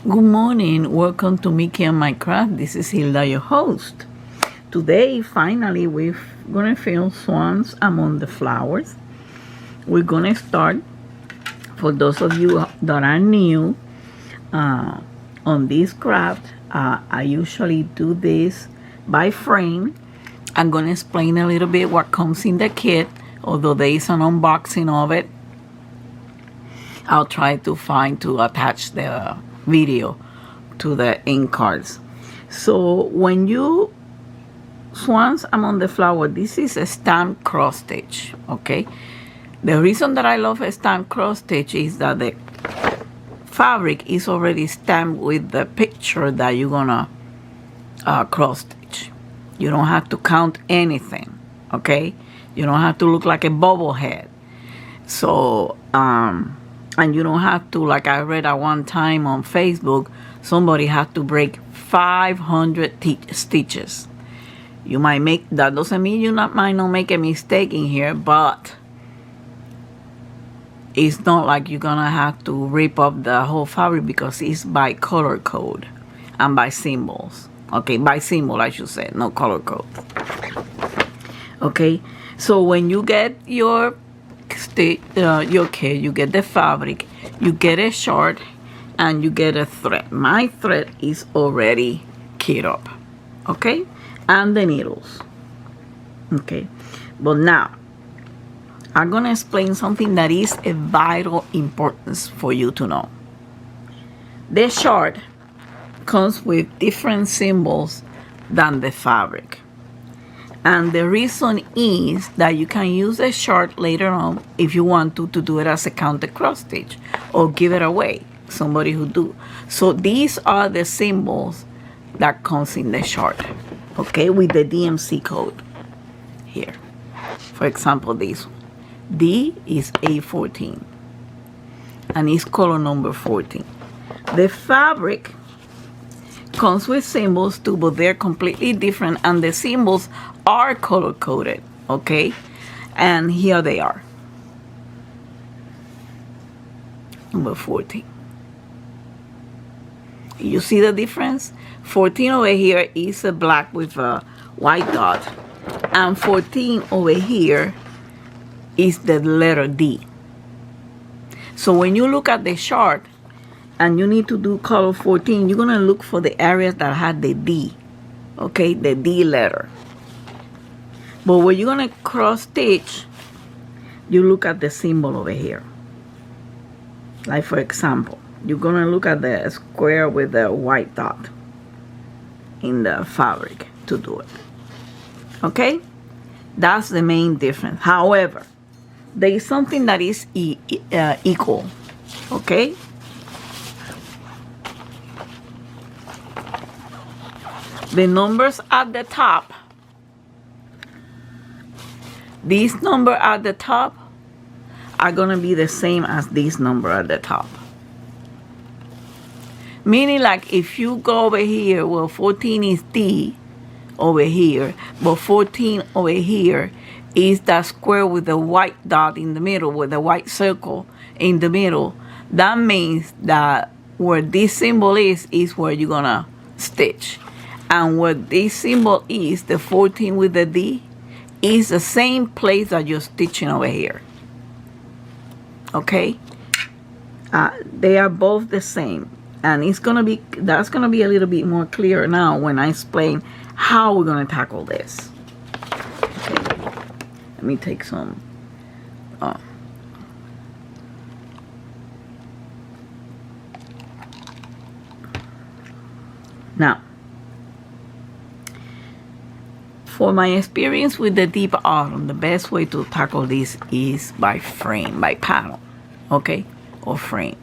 Good morning, welcome to Mickey and My Craft. This is Hilda, your host. Today, finally, we're gonna film swans among the flowers. We're gonna start, for those of you that are new on this craft, I usually do this by frame. I'm gonna explain a little bit what comes in the kit, although there is an unboxing of it. I'll try to attach the video to the ink cards. So when you swans among the flower, this is a stamped cross stitch. Okay, the reason that I love a stamped cross stitch is that the fabric is already stamped with the picture that you're gonna cross stitch. You don't have to count anything. Okay, you don't have to look like a bobblehead. So and you don't have to, like I read at one time on Facebook, somebody had to break 500 stitches. You might make, that doesn't mean you might not make a mistake in here, but it's not like you're gonna have to rip up the whole fabric because it's by color code and by symbols. Okay, by symbol I should say, no color code. Okay, so when you get your kit, you get the fabric, you get a short, and you get a thread. My thread is already keyed up, okay, and the needles. Okay, but now I'm gonna explain something that is a vital importance for you to know. The short comes with different symbols than the fabric. And the reason is that you can use a short later on if you want to do it as a counter cross stitch or give it away, somebody who do. So these are the symbols that comes in the short, okay, with the DMC code here. For example, this one. D is A14 and it's color number 14. The fabric comes with symbols too, but they're completely different, and the symbols are color coded, okay, and here they are. Number 14, you see the difference? 14 over here is a black with a white dot, and 14 over here is the letter D. So when you look at the chart and you need to do color 14, you're gonna look for the areas that had the D, okay, the D letter. But when you're gonna cross stitch, you look at the symbol over here. Like for example, you're gonna look at the square with the white dot in the fabric to do it. Okay, that's the main difference. However, there is something that is equal. Okay. The numbers at the top, these number at the top are gonna be the same as this number at the top. Meaning, like if you go over here, well, 14 is D over here, but 14 over here is that square with the white dot in the middle, with the white circle in the middle. That means that where this symbol is where you're gonna stitch. And what this symbol is, the 14 with the D, is the same place that you're stitching over here. Okay? They are both the same. And it's gonna be, that's gonna be a little bit more clear now when I explain how we're gonna tackle this. Okay. Let me take some. Now, for my experience with the deep autumn, the best way to tackle this is by frame, by panel, okay, or frame.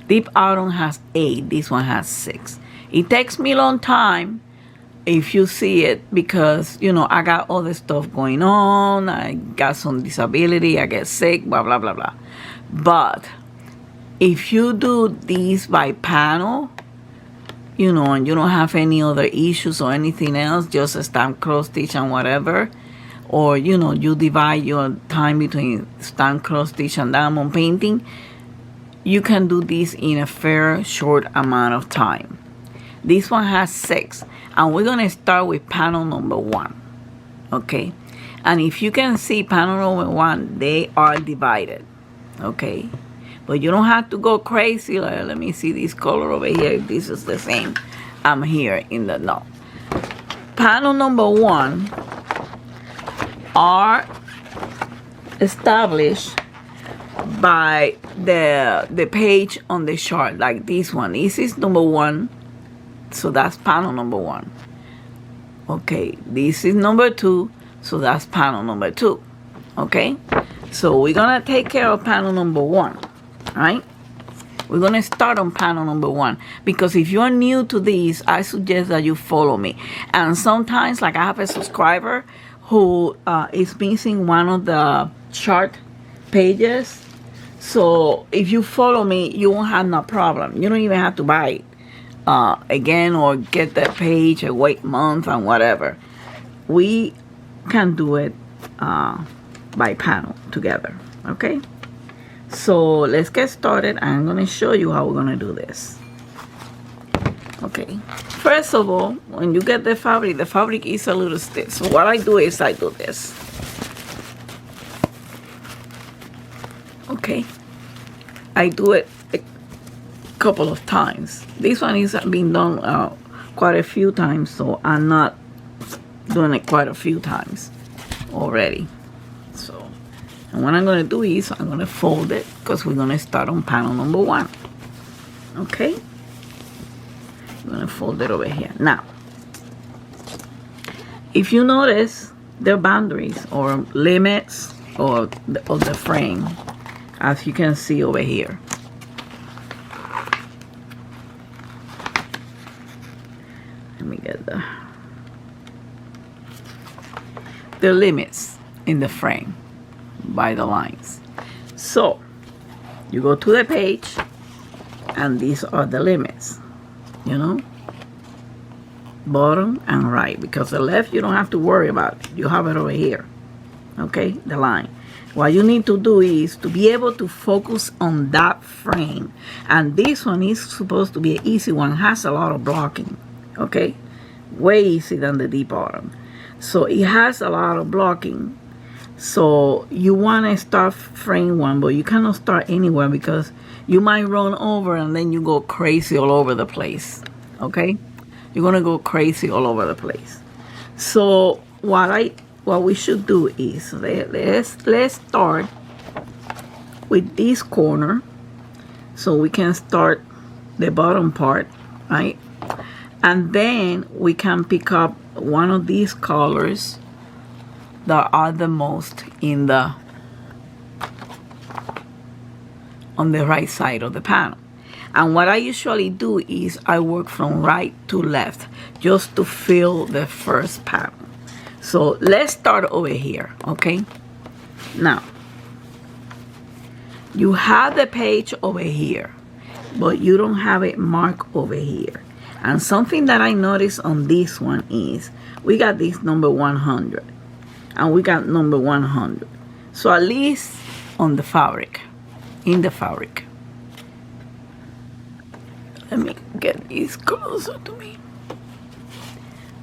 Deep autumn has 8, this one has 6. It takes me a long time, if you see it, because, you know, I got other stuff going on, I got some disability, I get sick, blah, blah, blah, blah. But if you do these by panel, you know, and you don't have any other issues or anything else, just a stamp cross stitch and whatever, or you know, you divide your time between stamp cross stitch and diamond painting, you can do this in a fair short amount of time. This one has 6, and we're gonna start with panel number 1. Okay, and if you can see panel number 1, they are divided. Okay, but you don't have to go crazy. Like, let me see this color over here. This is the same. I'm here in the no. Panel number 1 are established by the page on the chart, like this one. This is number 1, so that's panel number 1. Okay, this is number 2, so that's panel number 2. Okay, so we're gonna take care of panel number 1, right? We're gonna start on panel number 1, because if you're new to this, I suggest that you follow me. And sometimes, like, I have a subscriber who is missing one of the chart pages. So if you follow me, you won't have no problem. You don't even have to buy it again or get that page and wait month and whatever. We can do it by panel together. Okay, so let's get started. I'm going to show you how we're going to do this. Okay, first of all, when you get the fabric is a little stiff. So what I do is I do this. Okay, I do it a couple of times. This one is being done quite a few times, so I'm not doing it quite a few times already. So, and what I'm going to do is I'm going to fold it, because we're going to start on panel number 1. Okay, I'm going to fold it over here. Now, if you notice the boundaries or limits of the frame, as you can see over here. Let me get the limits in the frame by the lines. So you go to the page, and these are the limits, you know, bottom and right, because the left you don't have to worry about it. You have it over here. Okay, the line. What you need to do is to be able to focus on that frame. And this one is supposed to be an easy one. It has a lot of blocking. Okay, way easier than the deep bottom. So it has a lot of blocking. So you want to start frame 1, but you cannot start anywhere, because you might run over and then you go crazy all over the place. Okay, you're gonna go crazy all over the place. So what we should do is let's start with this corner, so we can start the bottom part, right? And then we can pick up one of these colors that are the most on the right side of the panel. And what I usually do is I work from right to left, just to fill the first panel. So let's start over here. Okay, now you have the page over here, but you don't have it marked over here. And something that I noticed on this one is we got this number 100, and we got number 100. So at least on the fabric, in the fabric. Let me get these closer to me.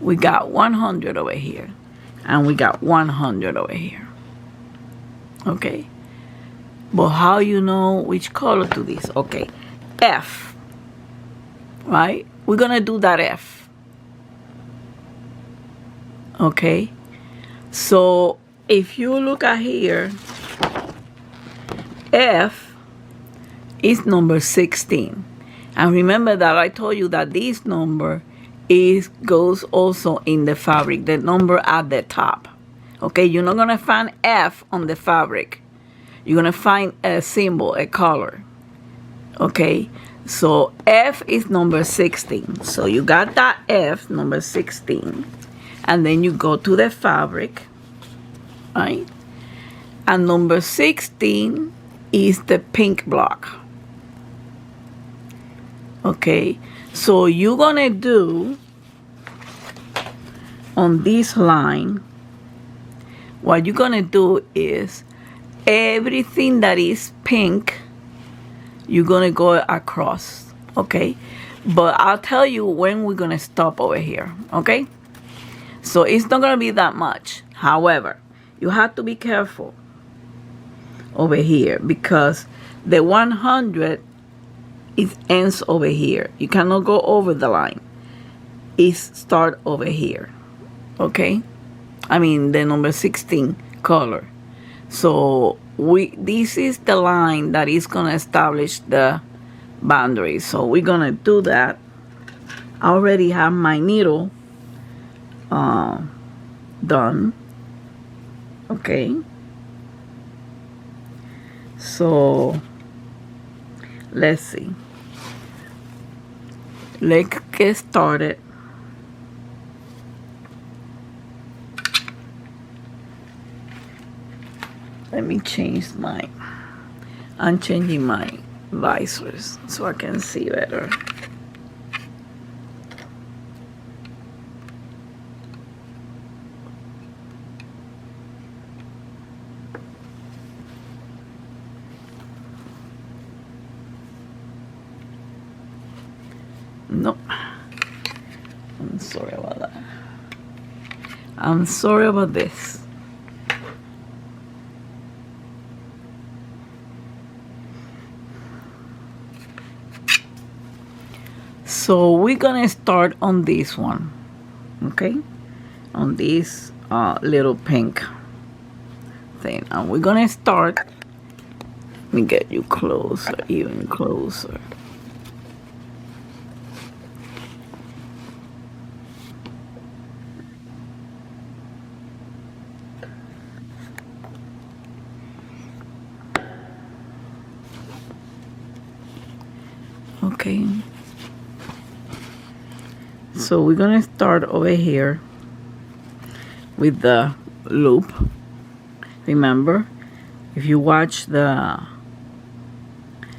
We got 100 over here, and we got 100 over here. Okay, but how you know which color to this? Okay, F, right? We're gonna do that F. Okay, so if you look at here, F is number 16. And remember that I told you that this number goes also in the fabric, the number at the top. Okay, you're not gonna find F on the fabric. You're gonna find a symbol, a color. Okay, so F is number 16. So you got that F, number 16. And then you go to the fabric, right? And number 16 is the pink block. Okay, so you're gonna do on this line, what you're gonna do is everything that is pink, you're gonna go across, okay? But I'll tell you when we're gonna stop over here, okay? So it's not gonna be that much. However, you have to be careful over here because the 100 it ends over here. You cannot go over the line. It's start over here, okay? I mean the number 16 color. So this is the line that is gonna establish the boundary. So we're gonna do that. I already have my needle done, okay? So let's see. Let's get started. Let me change I'm changing my visors so I can see better. Nope. I'm sorry about that. I'm sorry about this. So we're gonna start on this one, okay? On this little pink thing. And we're gonna start. Let me get you closer, even closer. Okay. So we're gonna start over here with the loop. Remember, if you watch the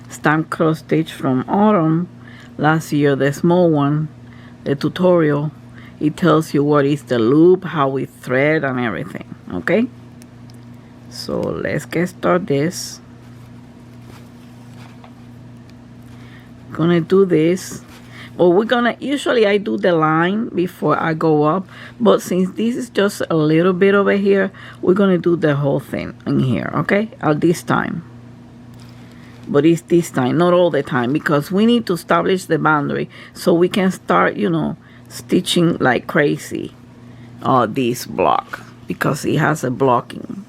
stamp cross stitch from autumn last year, the small one, the tutorial, it tells you what is the loop, how we thread and everything, okay? So let's get started this. Gonna do this. Well, we're gonna, usually I do the line before I go up, but since this is just a little bit over here, we're gonna do the whole thing in here, okay? At this time. But it's this time, not all the time, because we need to establish the boundary so we can start, you know, stitching like crazy this block because it has a blocking.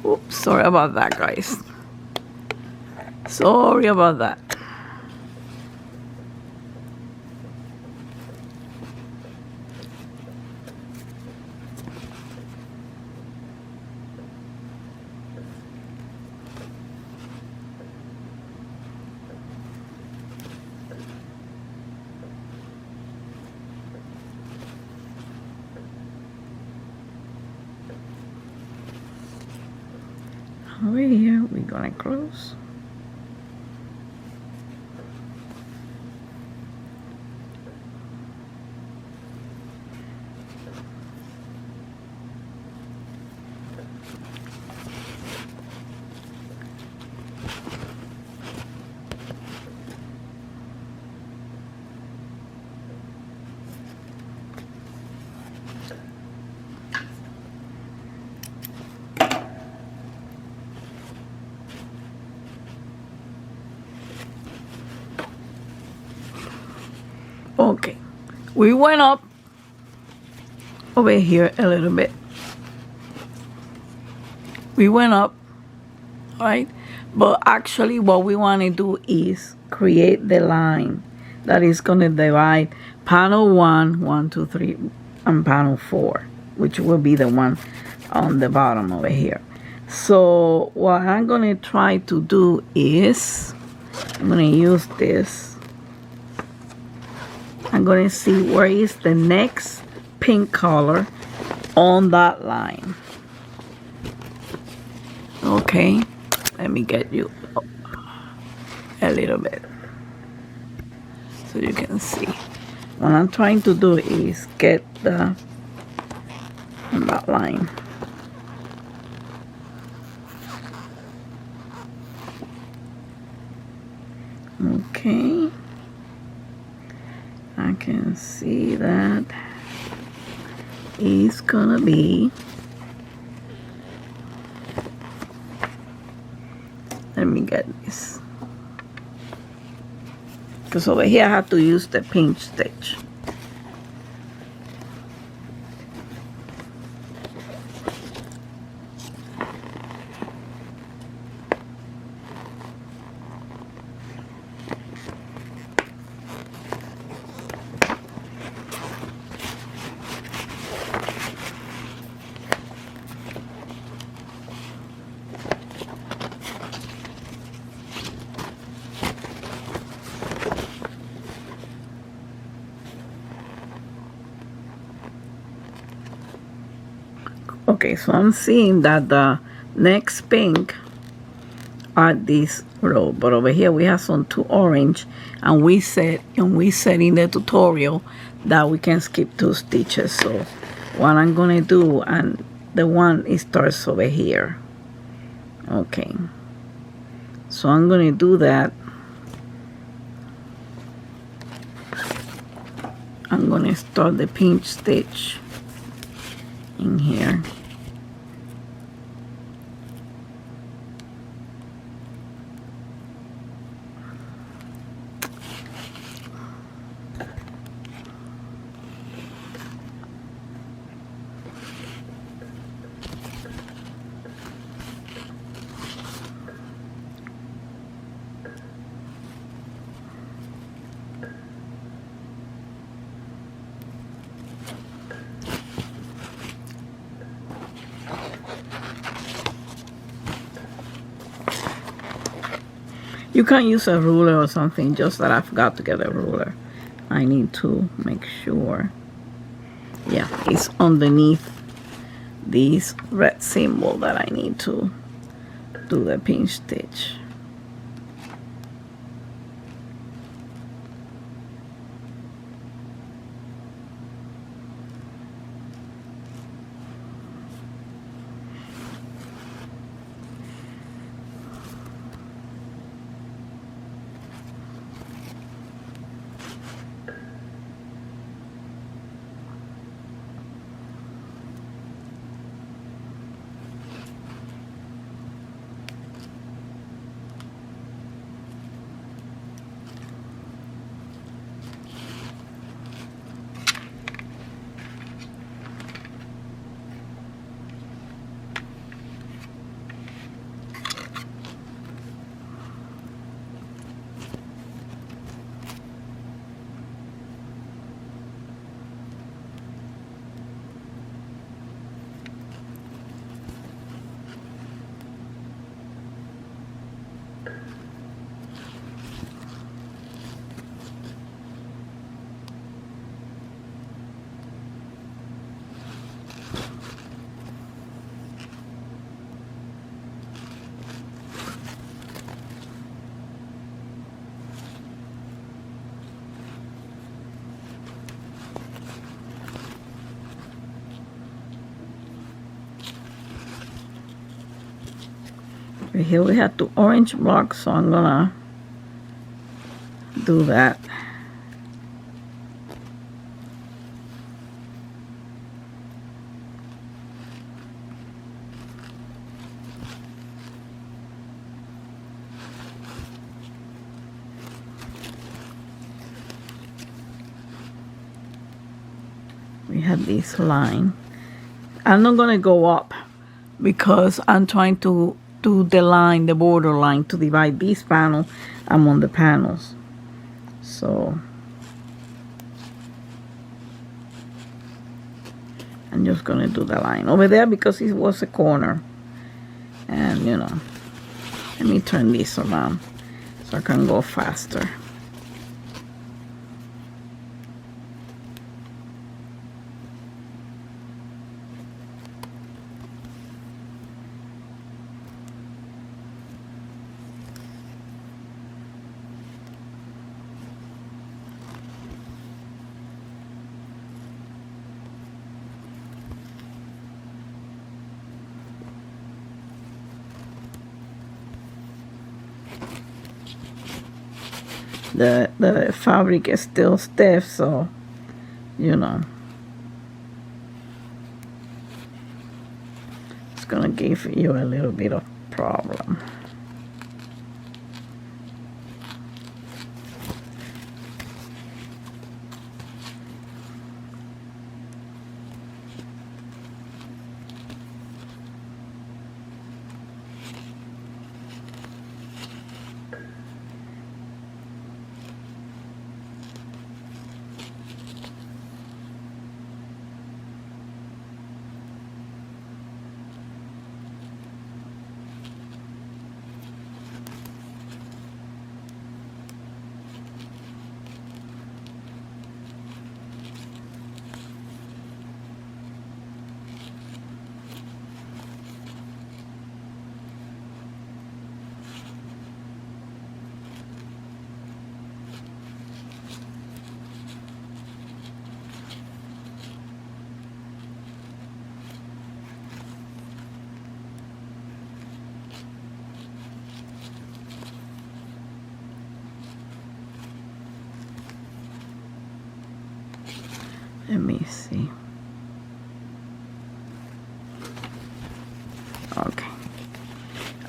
Oops, sorry about that, guys. Sorry about that. Over here, we're gonna close. Okay, we went up over here a little bit. We went up, right? But actually what we want to do is create the line that is going to divide panel 1, 2, 3, and panel 4, which will be the one on the bottom over here. So what I'm going to try to do is, I'm going to use this. I'm going to see where is the next pink color on that line. Okay, let me get you a little bit so you can see. What I'm trying to do is get the on that line. Okay, I can see that it's gonna be, let me get this, because over here I have to use the pinch stitch. Okay, so I'm seeing that the next pink are this row, but over here we have some two orange, and we said in the tutorial that we can skip 2 stitches. So what I'm gonna do, and the one it starts over here. Okay, so I'm gonna do that. I'm gonna start the pinch stitch in here. You can use a ruler or something, just that I forgot to get a ruler. I need to make sure. Yeah, it's underneath this red symbol that I need to do the pinch stitch. Here we have 2 orange blocks, so I'm gonna do that. We have this line. I'm not gonna go up because I'm trying to do the line, the border line, to divide this panel among the panels. So I'm just gonna do the line over there because it was a corner. And you know, let me turn this around so I can go faster. The fabric is still stiff, so you know it's gonna give you a little bit of problem. Let me see. Okay.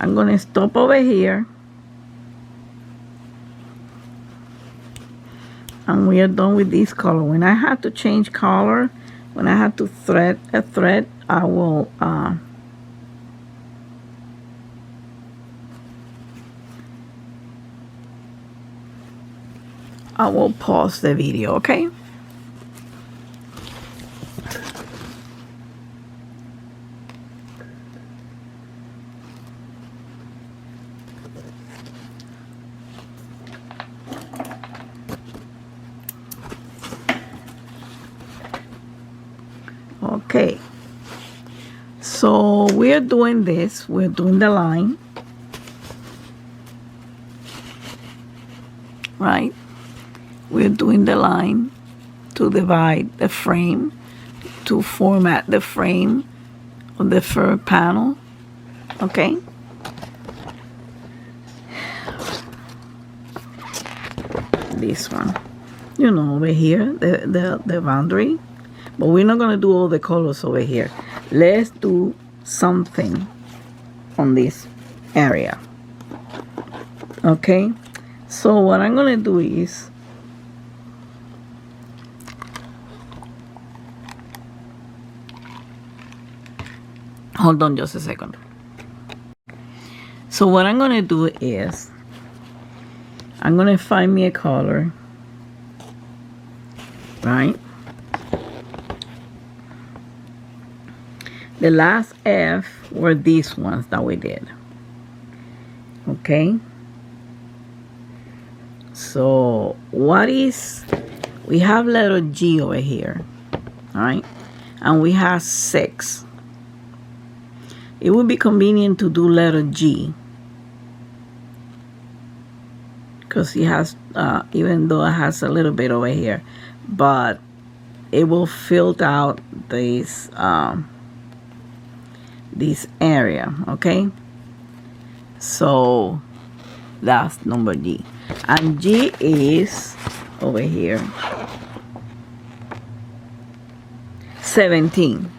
I'm going to stop over here. And we are done with this color. When I have to change color, when I have to thread a thread, I will pause the video, okay? Okay, so we're doing this, we're doing the line, right? We're doing the line to divide the frame, to format the frame of the fur panel, okay? This one, you know, over here, the boundary. But we're not going to do all the colors over here. Let's do something on this area. Okay? So what I'm going to do is, hold on just a second. So what I'm going to do is, I'm going to find me a color, right? The last F were these ones that we did. Okay? So, what is... We have letter G over here. Alright? And we have 6. It would be convenient to do letter G. Because it has... even though it has a little bit over here. But it will fill out this area, okay? So that's number G. And G is over here 17.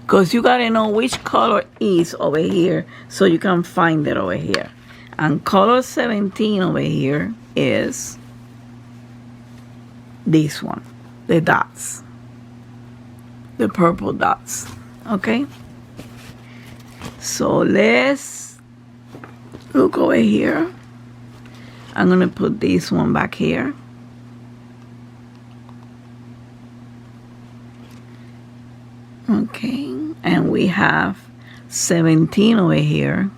Because you gotta know which color is over here so you can find it over here. And color 17 over here is this one, the dots, the purple dots. Okay, so let's look over here. I'm gonna put this one back here. Okay, and we have 17 over here.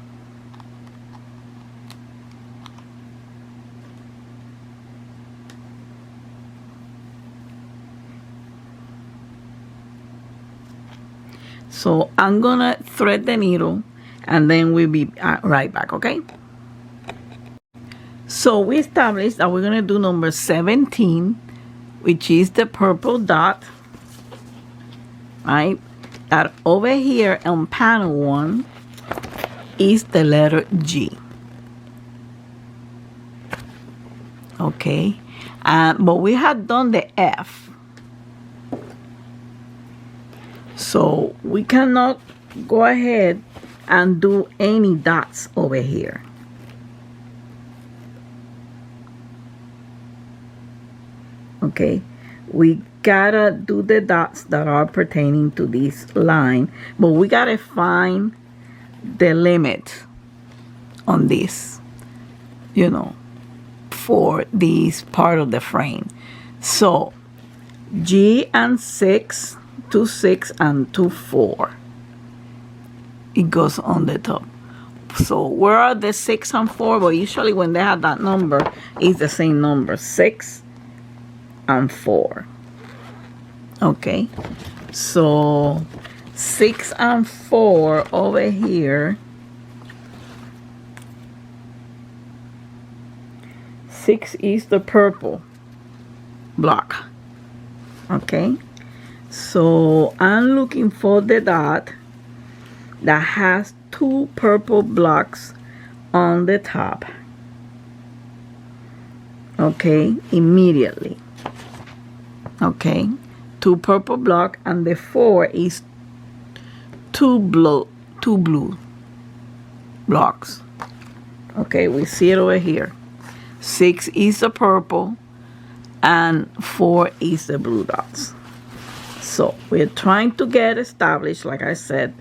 So I'm gonna thread the needle and then we'll be right back, okay? So we established that we're gonna do number 17, which is the purple dot, right? That over here on panel 1 is the letter G. Okay, but we had done the F. So we cannot go ahead and do any dots over here. Okay, we gotta do the dots that are pertaining to this line, but we gotta find the limit on this, you know, for this part of the frame. So G and 6, 2, 6 and 2, 4. It goes on the top. So where are the 6 and 4? Well, usually when they have that number, it's the same number, 6 and 4. Okay, so 6 and 4 over here. 6 is the purple block. Okay, so I'm looking for the dot that has 2 purple blocks on the top. Okay, immediately. Okay, 2 purple block, and the 4 is 2 blue blocks. Okay, we see it over here. 6 is the purple and 4 is the blue dots. So we're trying to get established, like I said,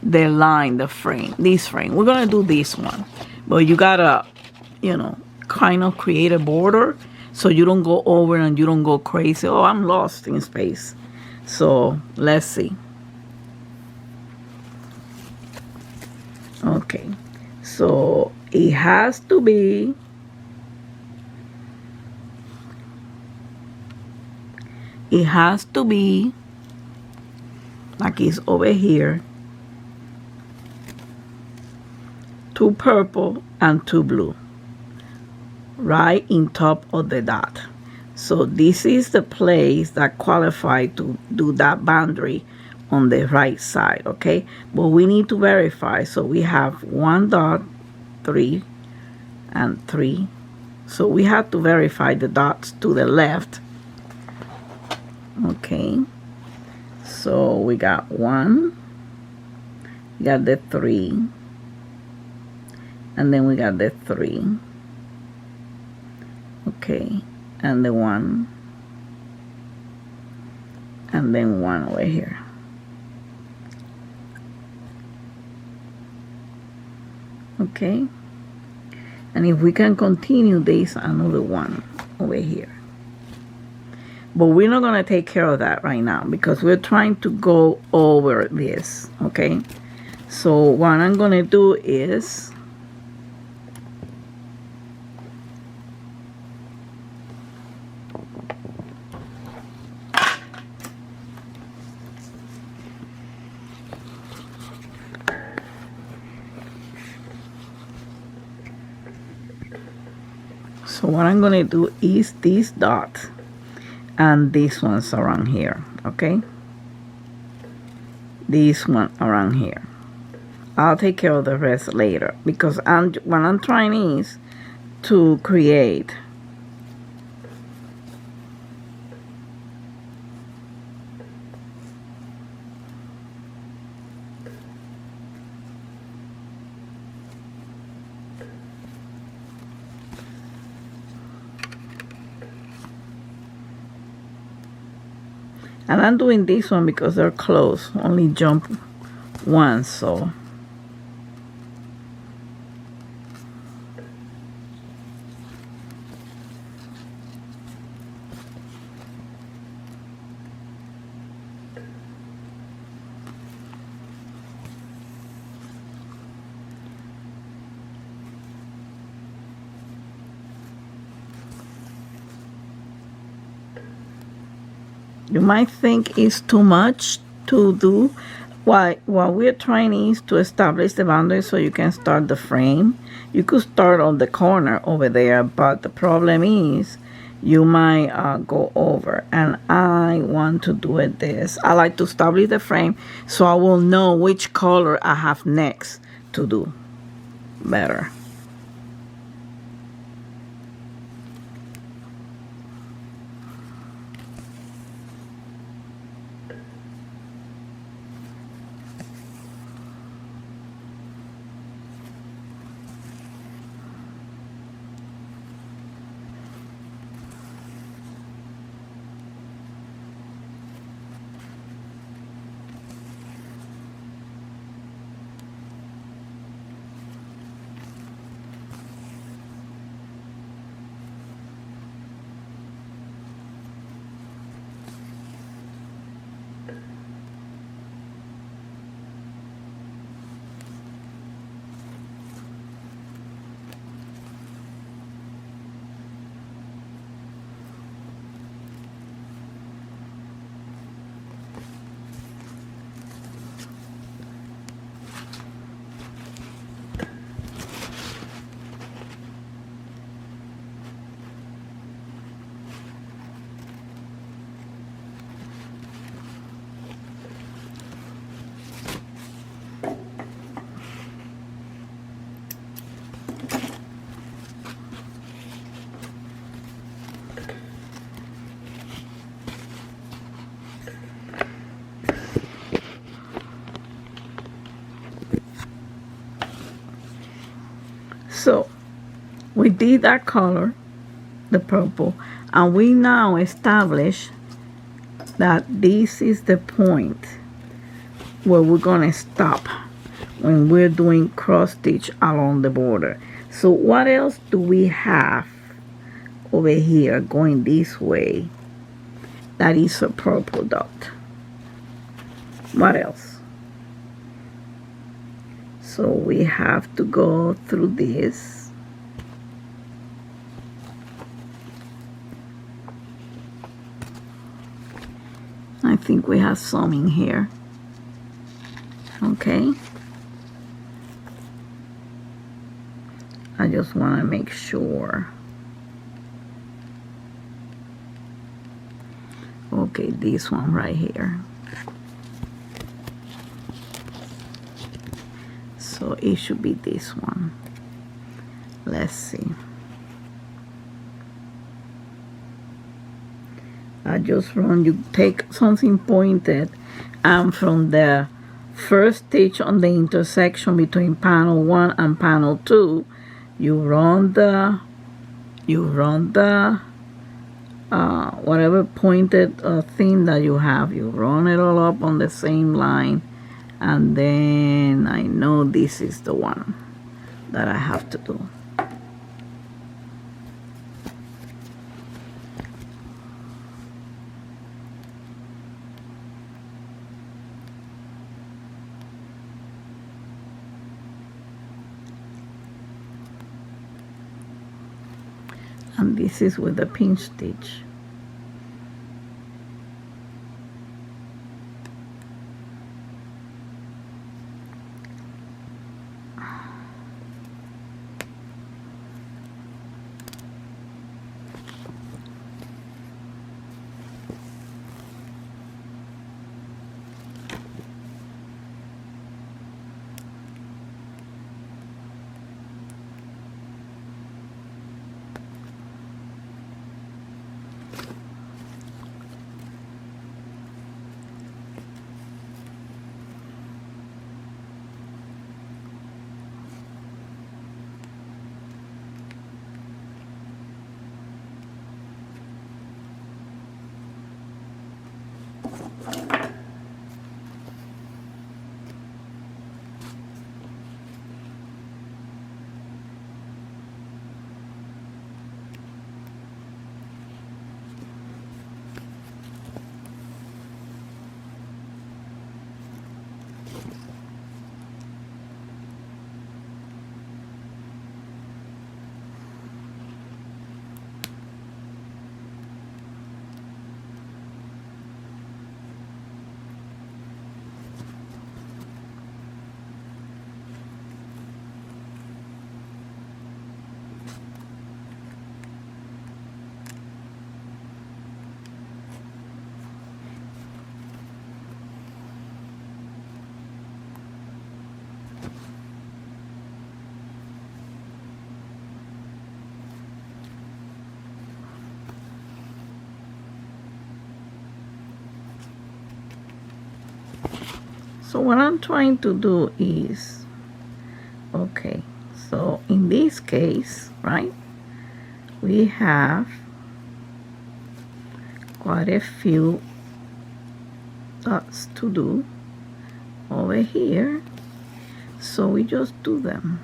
the line, the frame, this frame. We're gonna do this one, but you gotta, you know, kind of create a border so you don't go over and you don't go crazy. Oh, I'm lost in space. So let's see. Okay, so it has to be like it's over here, 2 purple and 2 blue right in top of the dot. So this is the place that qualifies to do that boundary on the right side. Okay, but we need to verify. So we have 1 dot, 3 and 3. So we have to verify the dots to the left. Okay, so we got 1, we got the 3, and then we got the 3. Okay, and the 1, and then 1 over here. Okay, and if we can continue this, another 1 over here. But we're not going to take care of that right now because we're trying to go over this. Okay, so what I'm going to do is this dot and this one's around here. Okay, this one around here, I'll take care of the rest later, because what I'm trying is to create and I'm doing this one because they're close, only jump once, so you might think it's too much to do. What we're trying is to establish the boundary so you can start the frame. You could start on the corner over there, but the problem is you might go over, and I want to do it this. I like to establish the frame so I will know which color I have next to do better. So we did that color, the purple, and we now establish that this is the point where we're gonna stop when we're doing cross stitch along the border. So what else do we have over here going this way that is a purple dot? What else? So we have to go through this. I think we have some in here. Okay. I just want to make sure. Okay, this one right here. So it should be this one. Let's see. I just run, you take something pointed, and from the first stitch on the intersection between panel 1 and panel 2, you run the whatever pointed thing that you have, you run it all up on the same line, and then I know this is the one that I have to do. And this is with the pinch stitch. So what I'm trying to do is, okay, so in this case, right, we have quite a few dots to do over here, so we just do them.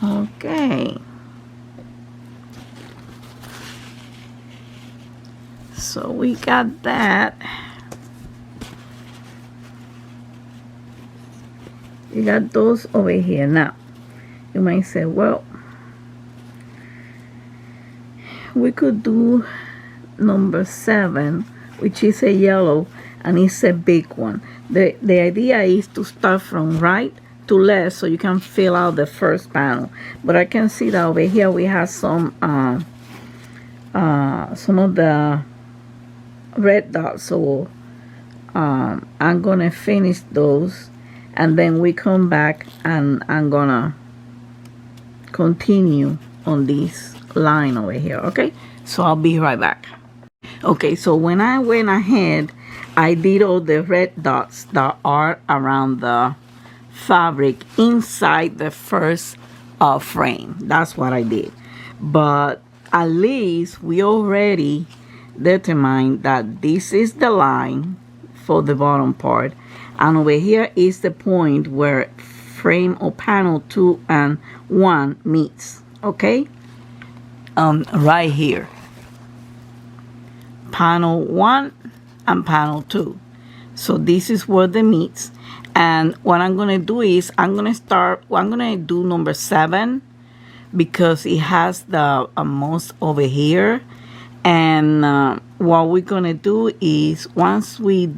Okay, so we got that. You got those over here. Now you might say, well, we could do number 7, which is a yellow, and it's a big one. The idea is to start from right to left so you can fill out the first panel. But I can see that over here we have some of the red dots, so I'm gonna finish those, and then we come back and I'm gonna continue on this line over here. Okay, so I'll be right back. Okay, so when I went ahead, I did all the red dots that are around the fabric inside the first frame. That's what I did. But at least we already determined that this is the line for the bottom part, and over here is the point where frame or panel 2 and 1 meets. Okay, right here, panel 1 and panel 2. So this is where they meets, and what I'm gonna do is I'm gonna do number 7 because it has the most over here. And what we're gonna do is, once we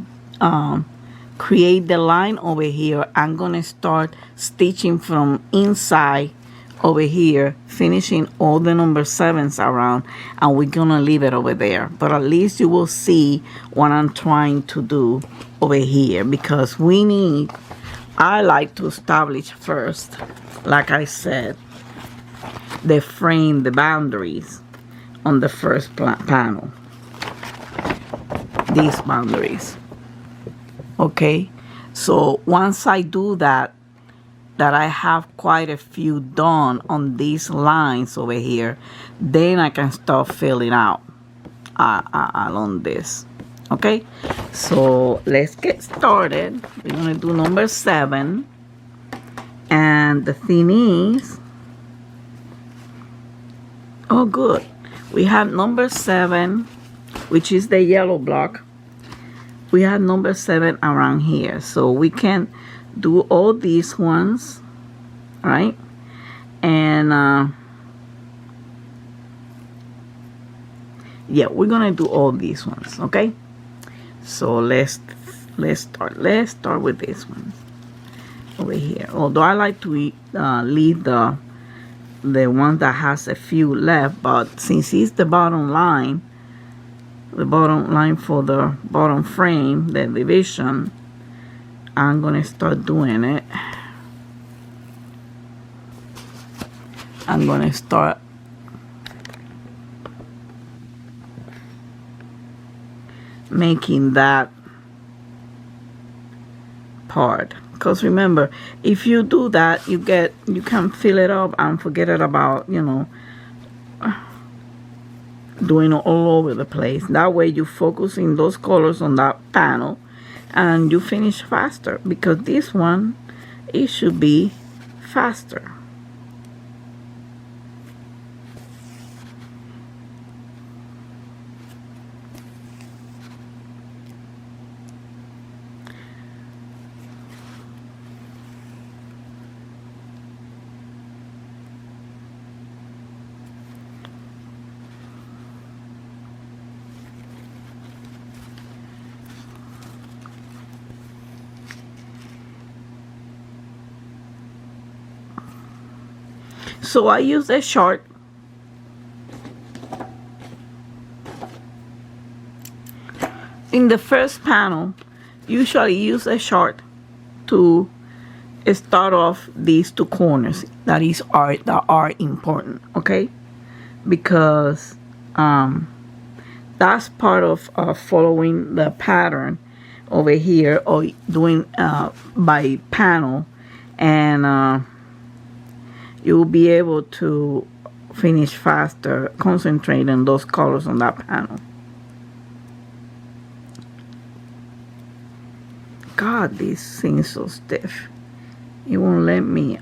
create the line over here, I'm gonna start stitching from inside over here, finishing all the number 7s around, and we're gonna leave it over there. But at least you will see what I'm trying to do over here, because I like to establish first, like I said, the frame, the boundaries on the first panel, these boundaries. Okay, so once I do that I have quite a few done on these lines over here, then I can start filling out. along this. Okay, so let's get started. We're gonna do number 7, and the thing is, oh good, we have number 7, which is the yellow block. We have number 7 around here, so we can do all these ones, right? And yeah, we're gonna do all these ones. Okay, so let's start with this one over here. Although I like to leave the one that has a few left, but since it's the bottom line for the bottom frame, the division, I'm gonna start doing it. I'm gonna start making that part, because remember, if you do that, you can fill it up and forget it about, you know, doing it all over the place. That way you focus in those colors on that panel and you finish faster, because this one, it should be faster. So I use a chart. In the first panel, usually use a chart to start off these 2 corners that are important, okay? Because that's part of following the pattern over here, or doing by panel, and you'll be able to finish faster, concentrate on those colors on that panel. God, this thing's so stiff. It won't let me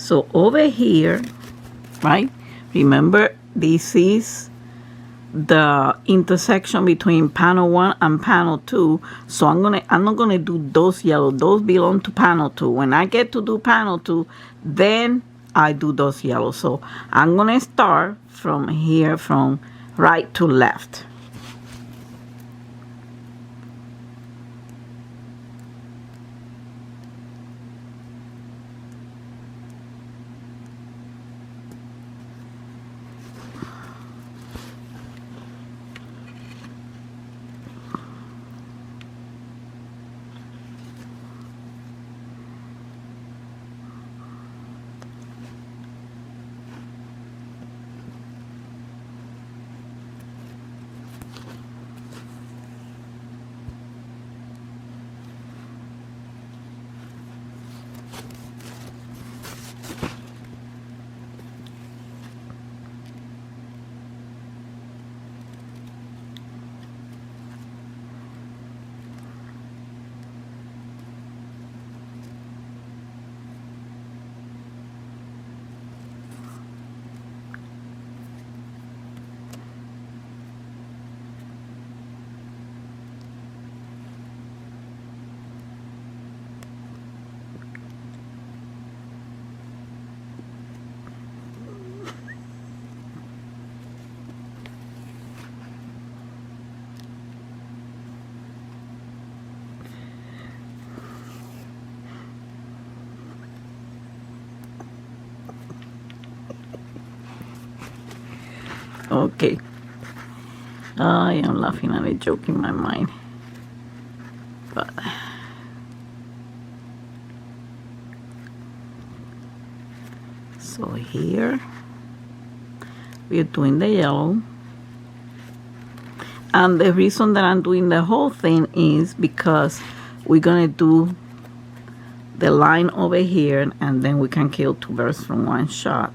So over here, right? Remember, this is the intersection between panel 1 and panel 2. So I'm not gonna do those yellow. Those belong to panel 2. When I get to do panel 2, then I do those yellow. So I'm gonna start from here, from right to left. Okay. I am laughing at a joke in my mind. But so here we're doing the yellow. And the reason that I'm doing the whole thing is because we're gonna do the line over here, and then we can kill two birds from one shot.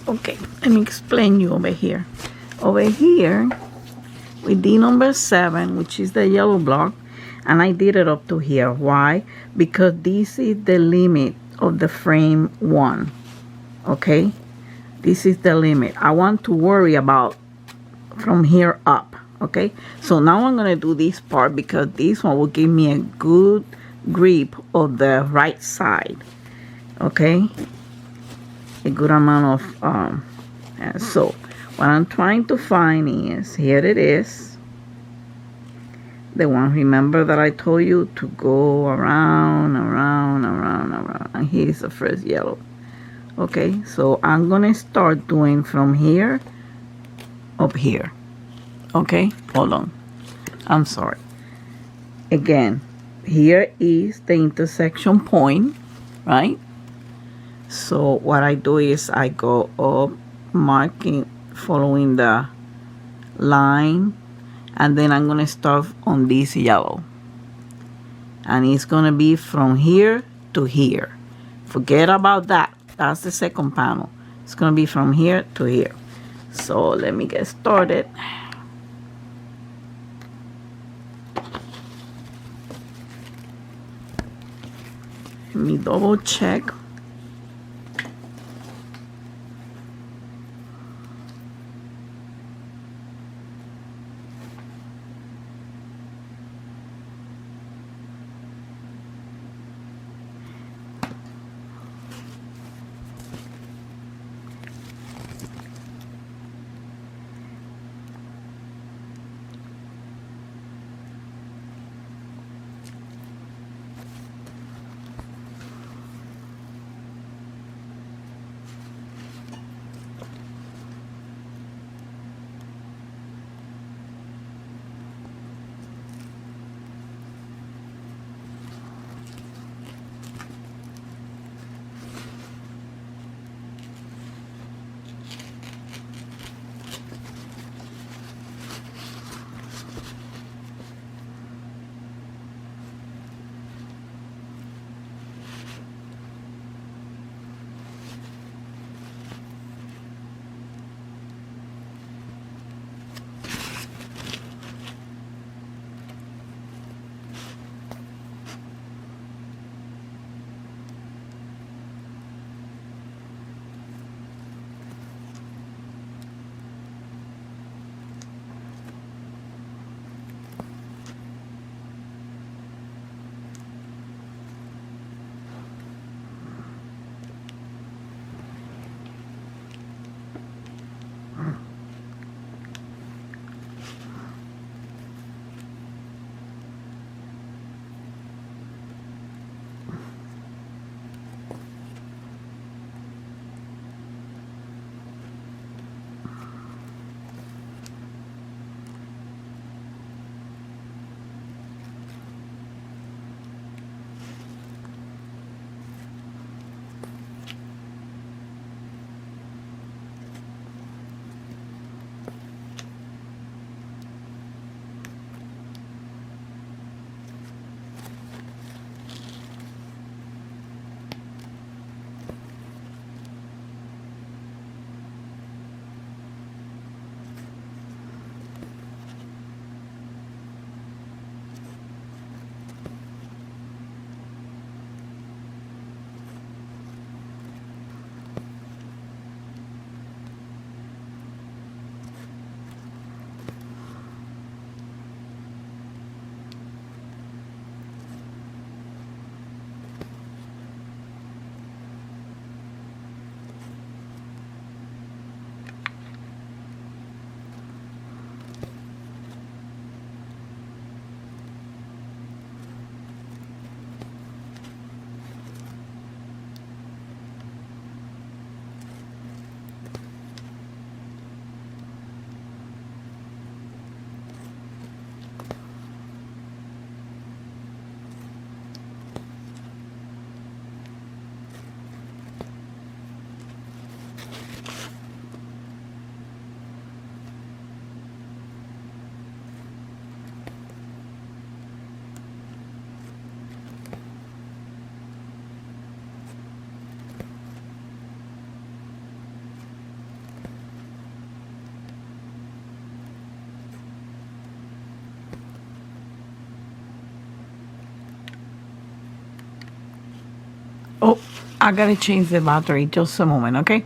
Okay, let me explain you over here. Over here, we did number 7, which is the yellow block, and I did it up to here. Why? Because this is the limit of the frame 1. Okay? This is the limit. I want to worry about from here up. Okay? So now I'm going to do this part because this one will give me a good grip of the right side. Okay? A good amount of So what I'm trying to find is, here it is, the one, remember that I told you to go around, and here's the first yellow. Okay, so I'm gonna start doing from here up here. Okay, hold on, I'm sorry. Again, here is the intersection point, right? So what I do is I go up, marking, following the line, and then I'm gonna start on this yellow, and it's gonna be from here to here. Forget about that, that's the second panel. It's gonna be from here to here. So let me get started. Let me double check. Oh, I gotta change the battery, just a moment, okay?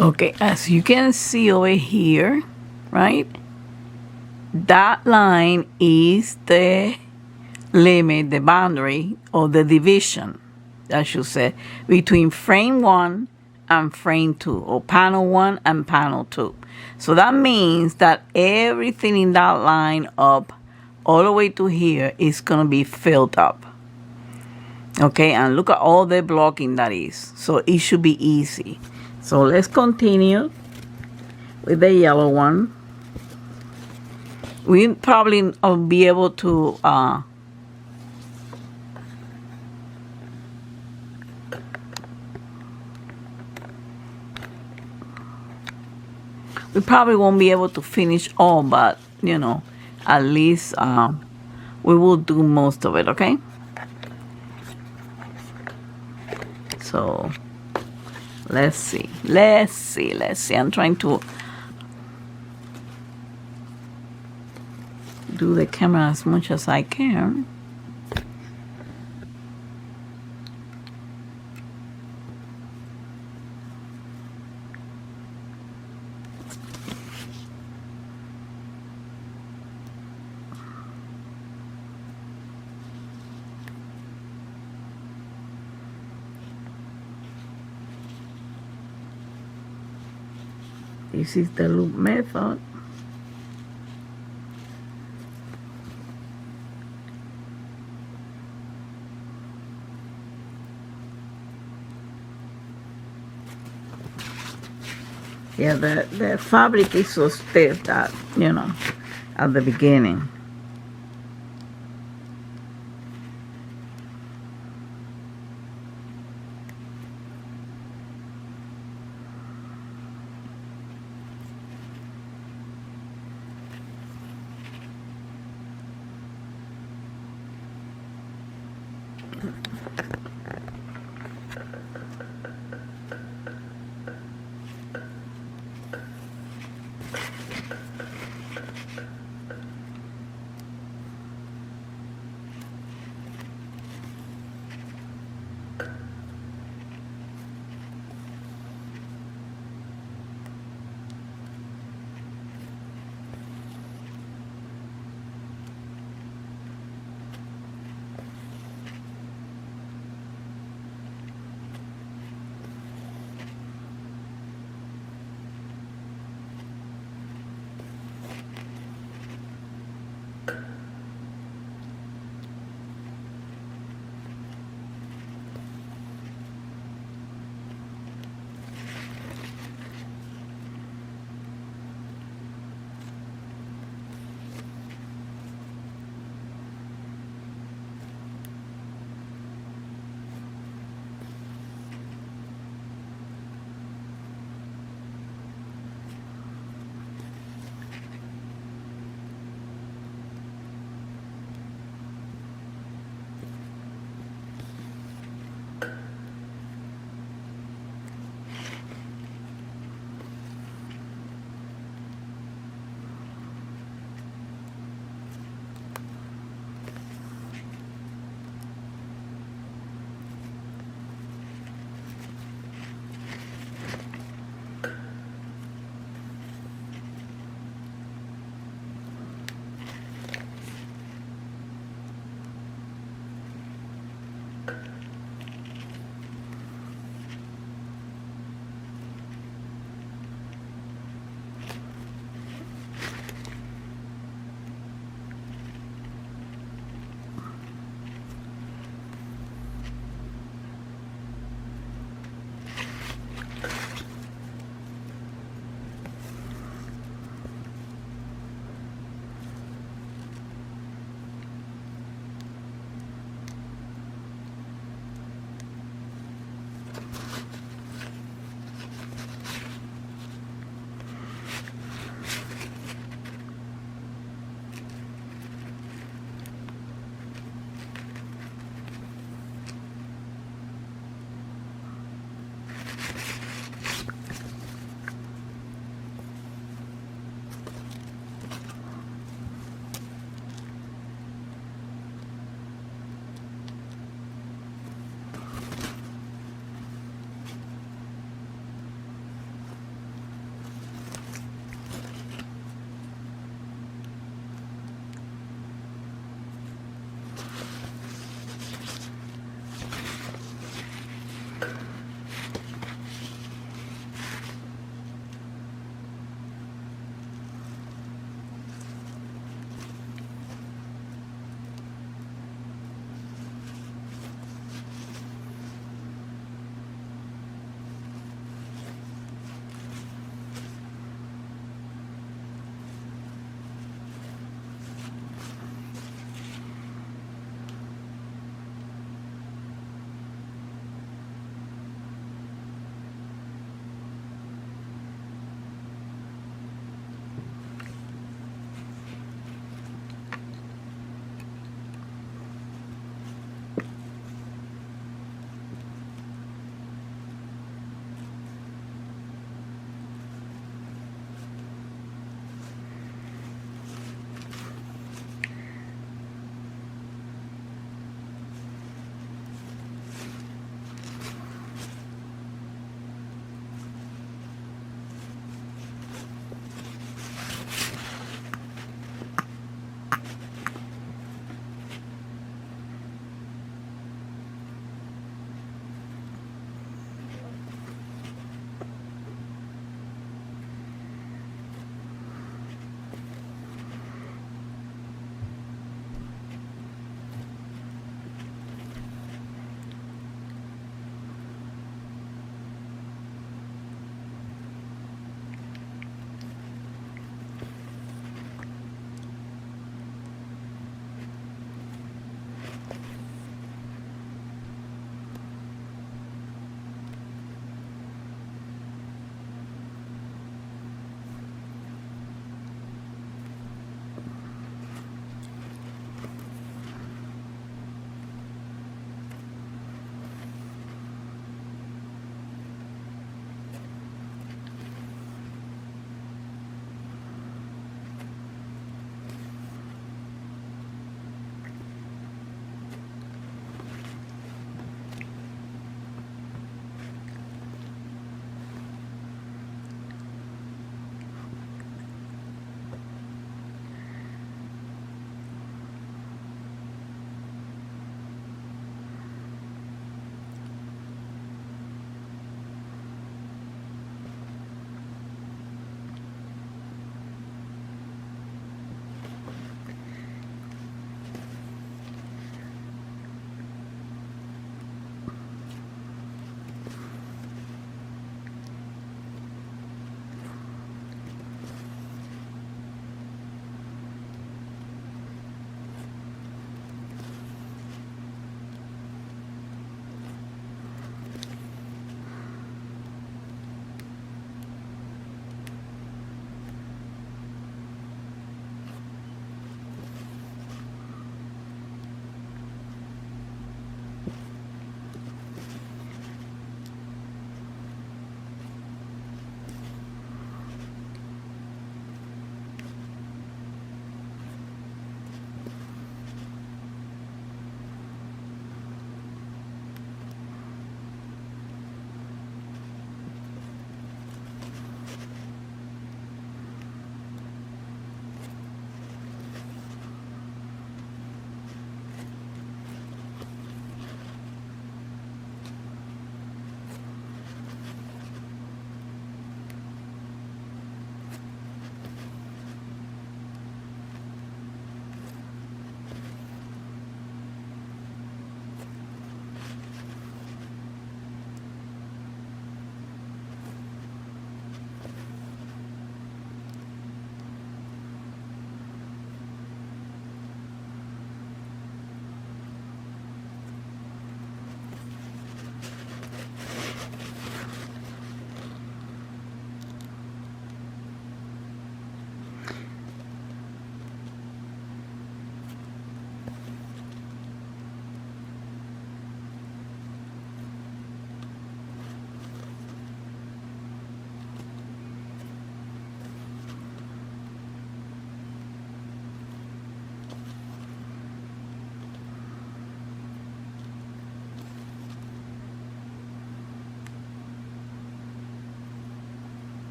Okay, as you can see over here, right? That line is the limit, the boundary, or the division, I should say, between frame 1 and frame 2, or panel 1 and panel 2. So that means that everything in that line up all the way to here is going to be filled up. Okay, and look at all the blocking that is. So it should be easy. So let's continue with the yellow one. We probably will be able to we probably won't be able to finish all, but you know, at least we will do most of it. Okay, so let's see. I'm trying to do the camera as much as I can. This is the loop method. Yeah, the fabric is so stiff that, you know, at the beginning.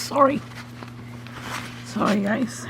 Sorry. Sorry, guys.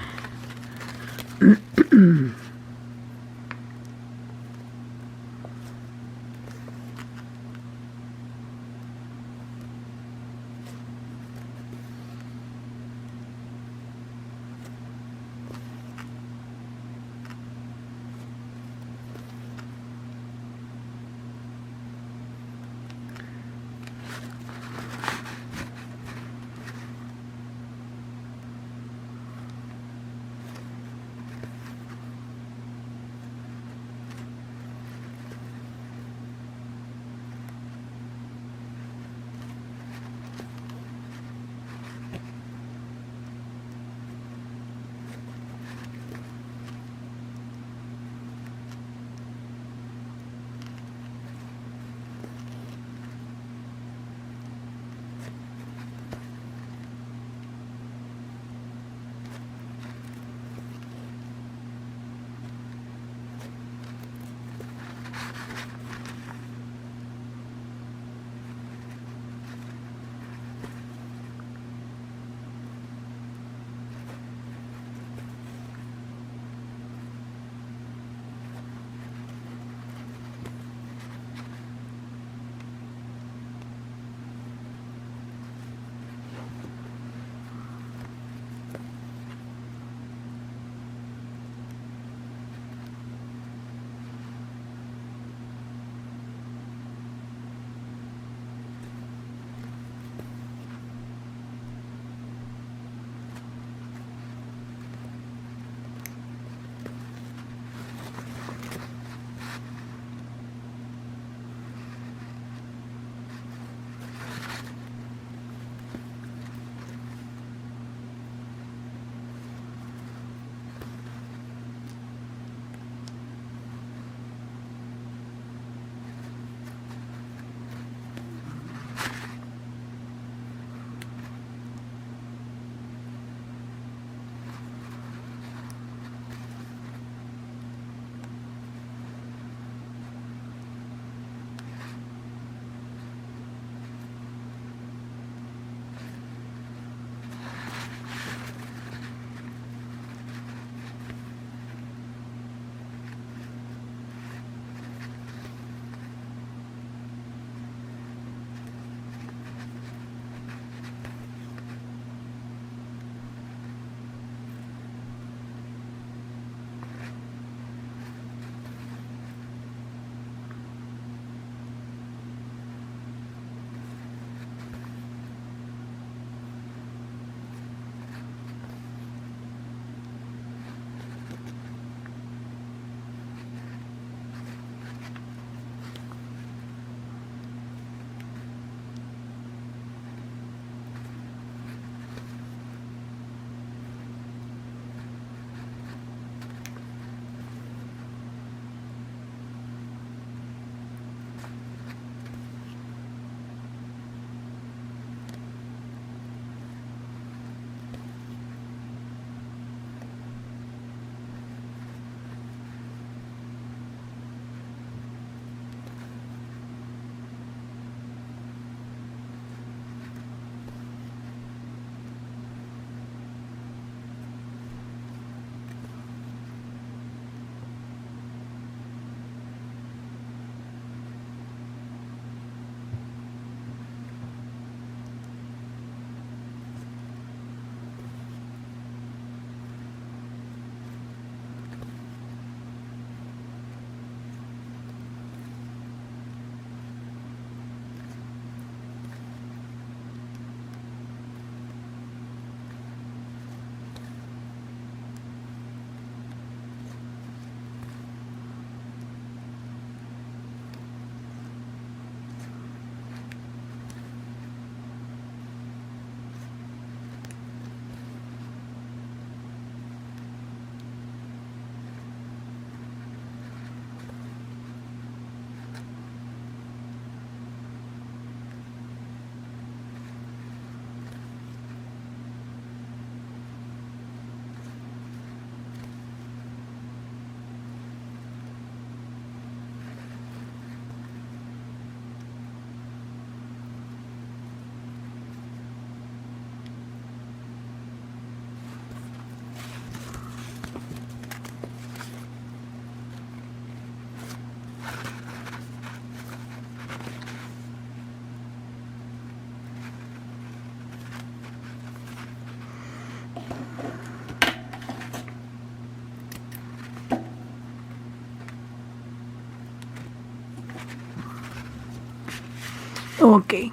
Okay,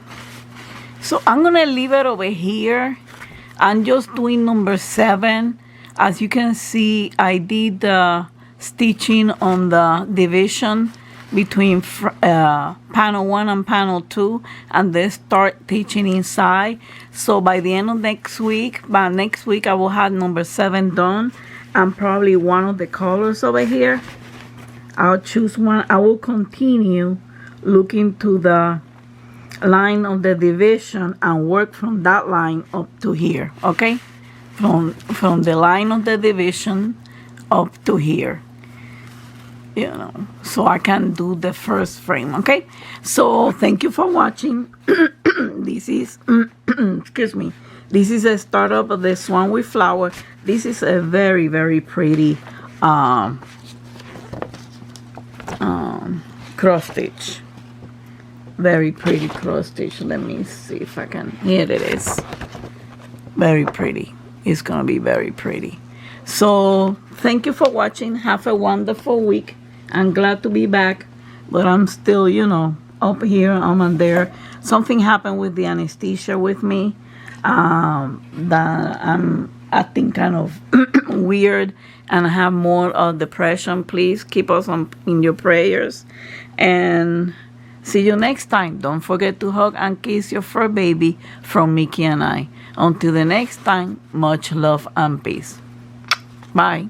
so I'm gonna leave it over here. I'm just doing number 7. As you can see, I did the stitching on the division between panel 1 and panel 2, and then start stitching inside. So by the end of next week, I will have number 7 done, and probably one of the colors over here. I'll choose one. I will continue looking to the line of the division and work from that line up to here. Okay, from the line of the division up to here, you know, so I can do the first frame. Okay, so thank you for watching. This is excuse me, this is a startup of the Swan with flower. This is a very, very pretty cross stitch. Very pretty cross stitch. Let me see if I can. Here it is. Very pretty. It's gonna be very pretty. So thank you for watching. Have a wonderful week. I'm glad to be back, but I'm still, you know, up here, I'm on there. Something happened with the anesthesia with me, that I'm acting kind of weird, and I have more depression. Please keep us in your prayers, and see you next time. Don't forget to hug and kiss your fur baby from Mickey and I. Until the next time, much love and peace. Bye.